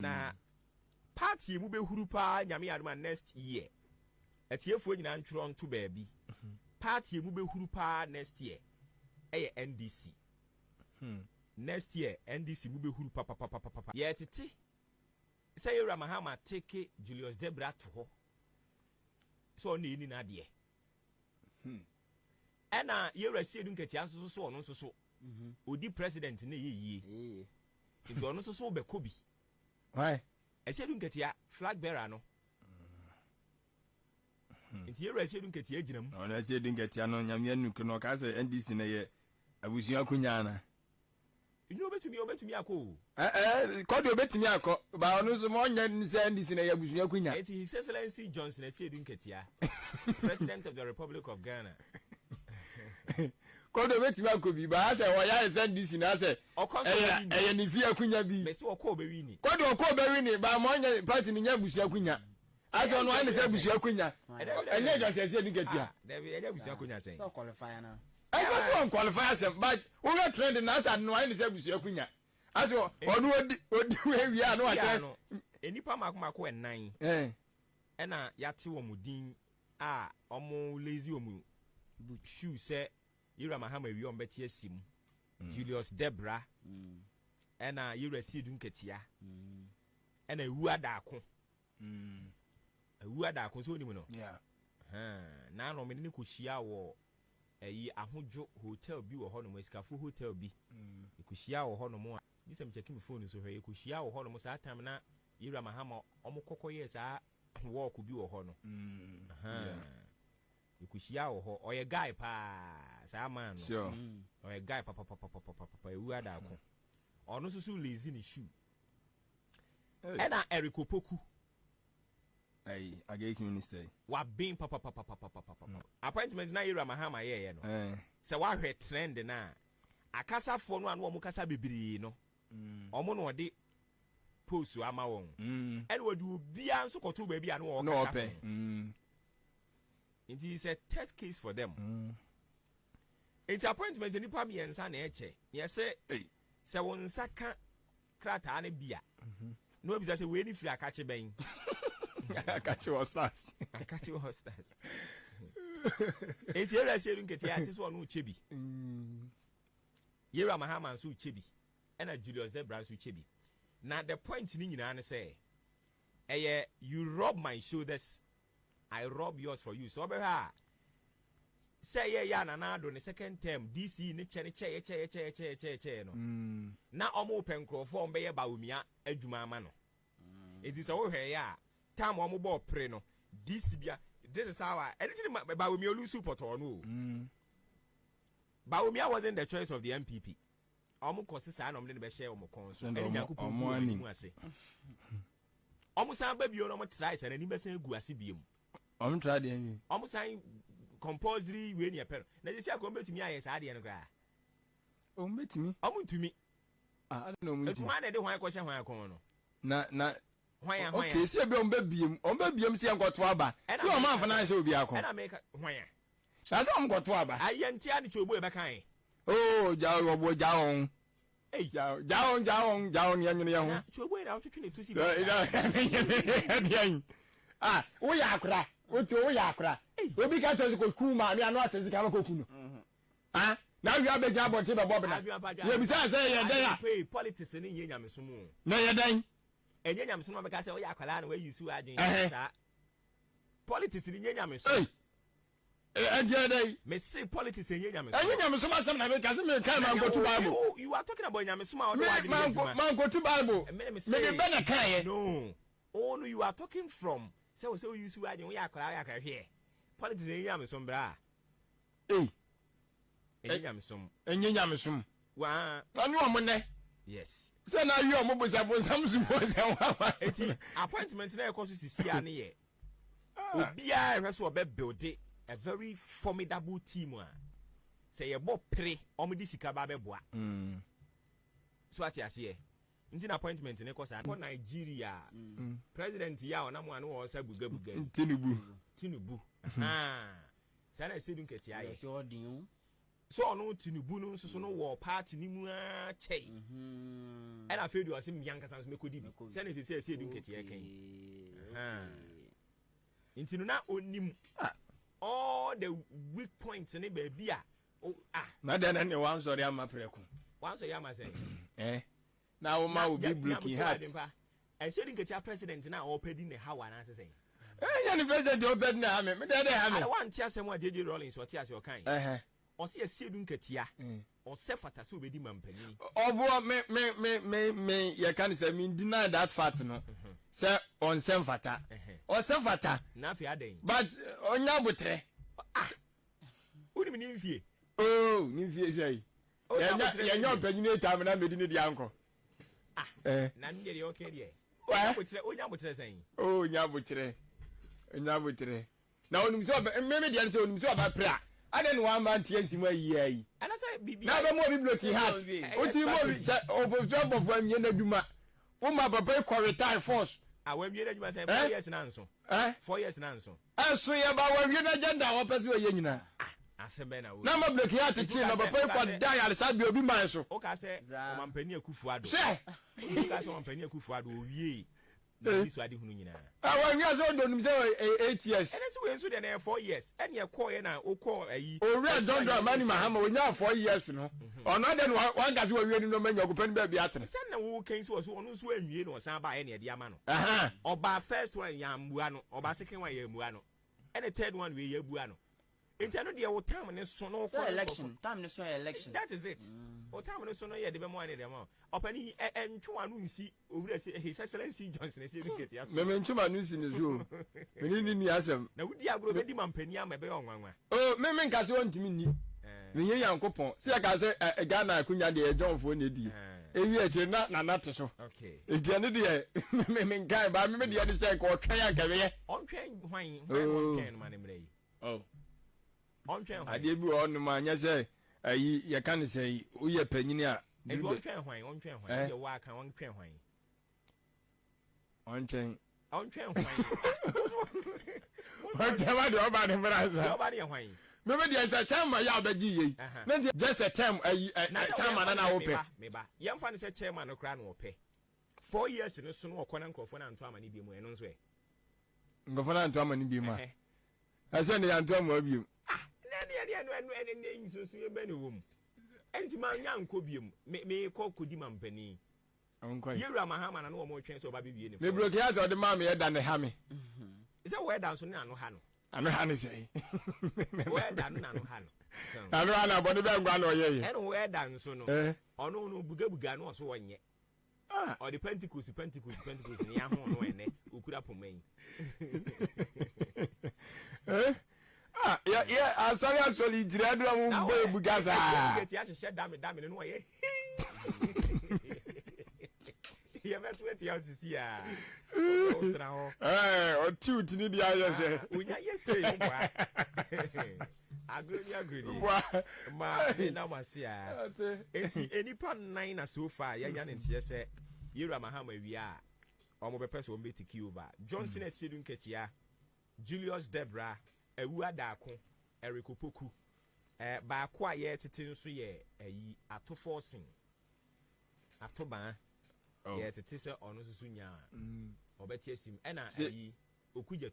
na party mu be huru pa nyame adoma next year etiefo nyina ntworo nto baabi party mu be huru pa next year NDC next year NDC mu be huru pa ye tete say Yura Mahama take Julius Debra to ho so ni na de ena Yura Asiedu Nketia so ono so odi president na yeye nti ono so be kobi why Asiedu Nketia FLAGBEARER no nti Yura Asiedu Nketia agina mu ono Asiedu Nketia no nyame anuku no ka say NDC na ye abusua kunya na inu obetumi akọ kodi obetumi akọ ba onu so mo nya nse NDC na ya busua kunya eti His Excellency Johnson Asiedu Nketia President of the Republic of Ghana kodi obetumi akọ bi ba say wo ya NDC na say eye ni fi akunya bi mesi okọ obewi ni kodi okọ obewi ni ba mo nya party ni nya busua kunya ase onu ani say busua kunya enye Johnson Asiedu Nketia David enye busua kunya say so qualify na I just want qualify as but we got trend na as no any say busu akunya as onu odi we anu ate enipa makomako enan na yate wo mudin a omo lazy omu shoe say Yura Mahama wi on beti asim Julius Debra na Yura Asiedu Nketia na ewu adako ewu adako so ni mu no yeah na no me ni ko hia wo ahojo hotel bi wo ho no esikafu hotel bi ekuhia wo ho no mo disem checking phone so hwe ekuhia wo ho no sa time na Yura Mahama omokokoye sa walk bi wo ho no ekuhia wo ho oye guy pa sa man no sure oye guy papa ewu adako ono susu lazy ni shoe ena erikopoku Hey, Agric Minister. Wa bin papa. Appointment na Yura Mahama ye no. Se wa hwe trend na. Akasafo no anu omukasa bebiri no. Omo no de post ama won. And we do bia nso koto ba bia no wo kasa. It is a test case for them. It's appointment ni pa miensa na eche. Ye se se won saka krata na bia. No bisa se we ni firi akache ben. Catch your stars. Catch your stars. It's Yura Asiedu Nketia ati so no chebi. Yura Mahama so chebi. And Julius Debra so chebi. Now the point ni nyina na say, you rub my shoulders, I rub yours for you. So be ha. Say ya na do the second term DC ni che no. Na omo open crofo mbe ye baumia adwuma ama no. It is wo hwe ya time omo bo pre no this is how anything Bawumia lose support or no. Bawumia wasn't the choice of the MPP. Omo kosi sa na omde be share omo konso eni nyankopon mu ase. Omo san ba bio no omo try sa na ni be san gu ase biem. Omo try dey mi. Omo san compulsory we ni epero. Na je sia ko betumi aye sa de no kra. Omo betumi. Omo ntumi. I don't know betumi. Etu na de hwan ko hye hwan kon no. Na hwan okay se be ombebiem se enkoto aba so o man fana se obi akọ na make hwan sa se omkoto aba ayentia ni chobo e be kan oh jawo obo jawo jawo ni anwene ye ho chobo e na otwetwe ne tusi ah wo ya akra wo ya akra obi ka tozi ko ku ma mi anu atozi ka ko ku no ah na wi abeja abote be bobna ye bi sa se ye den ya politics ni ye nyamesumu na ye den enye nyamso no beka se o ya akwala na we yisu adwen sa politics ni nye nyamso enje dai me say politics enye nyamso ma sam na me ka se me kan man go to Bible you are talking about nyamso ma o do adwen man go to Bible me be na kan ye no oh no you are talking from say we yisu adwen we akwala hwe politics enye nyamso bra enye nyamso wa anu o mo ne yes say na you omo bosa sam wa eti appointment na ekoso sisi ane ye obia ehwe so obe build a very formidable team say ye bo pre omo di sika ba beboa so ati ase nti na appointment na ekoso ko Nigeria president ya ona mo ane wo sa buga Tinubu say na Asiedu Nketia ye so ono Tinubu no so no wo party ni mu a chei and I feel you asim yanka sans me kodi bi say na say Asiedu Nketia kan intinu na onim all the weak points ne ba bi a na den ne wan sorry am preko wan so yama say na wo ma wo be broken heart Asiedu Nketia president na o pedi ne hawa na say ya ni president o pedi na ha me dey ha me I want tia sem wa JJ Rollins what tia say o kan o se Asiedu Nketia o se fata so obedi mampani obo me you can say me deny that fact no say on sem fata o sem fata na fi aden but onya botre uni mi nimfie ni mfie say ya nya opanyine time na medi ne dia anko na ndie de okay de onya botre say nya botre na onum so me dia say onum so ba pra aden one man tie nsimu ayi and I say bibi na be mo bi block heart o ti mo bi job of am ye na duma o ma papa ko retire force awam ye na duma say 4 years na nso 4 years na nso so ye ba wa wi na agenda wo pese ye nyina asebe na wo na ma block heart ti na papa ko die alisa bi obi man so o ka say o mampani akufuado se o ka say o mampani akufuado o wie ni so ade hunu nyina wa wi aso do num say 8 years and so we nso de na 4 years and ye call ye na o call ayi o re John Dramani Mahama o nya 4 years no ono de one gase wa wi ni no manya go pani ba bi atene sen na wo kan so ono so anwie no san ba ye na de ama no oba first one ya mbua no oba second one ya mbua no and the third one we ya bua no enti no de wo time ne so no for election time ne so election that is it o time ne so no ye de be mo ane de mo opani entwa no nsi owura se his excellency Johnson Asiedu Nketia so me ntwa no nsi ne so me ni asem na wudi agro be di mampani ama be onwanwa me nka se ontimi ni me ye yankopon se ka se Ghana akunya de John fo ne di ewi eche na nate so okay ediane de me nkai ba me de ye se ko twan akawe ontwen hwan ontwen ma ne mrei ontwen ade bi onu ma nya se ayi ye kan se wo ye panyini a ontwen hwan ye wa kan ontwen hwan ontwen hwan ontwen ma de oba ne mraza oba de hwan me be de se chairman ya obaji ye na just a term chairman na wo pe me ba ye mfa ne se chairman no kra na wo pe 4 years no so no okona nkrofo na nto amane bi mu eno nso ngofo na nto amane bi mu ase ne ya nto amane bi mu ne nsusu ye bani wom enti ma nya nko biem me ko kodi mampani yewura Mahama na no mo twen so ba bibie ne me block ya so de ma me da ne ha me is that where dan so ne anu ha no anu ha ne sei where dan no anu ha no anu ha na bo de be ngwa na oye ye eno where dan so no ono no buga no so wonye o de Pentecost ni ya ho no ene okura poman yeah, I'm sorry, actually, Dread, I won't go Bugasa. Get your shed damn in way. You met 20 years to see or 2 to need the others. Agree. Ma, see, any pan 9 so far, young and say, Yura Mahama, we are. Almost a person will be to Cuba. Johnson Asiedu Nketia, Julius Debra. Ewa dako erikopoku ba kwa ye tete nso ye ayi ato forcing ato ban ye tete se ono susu nya obeti asim e na ayi okugya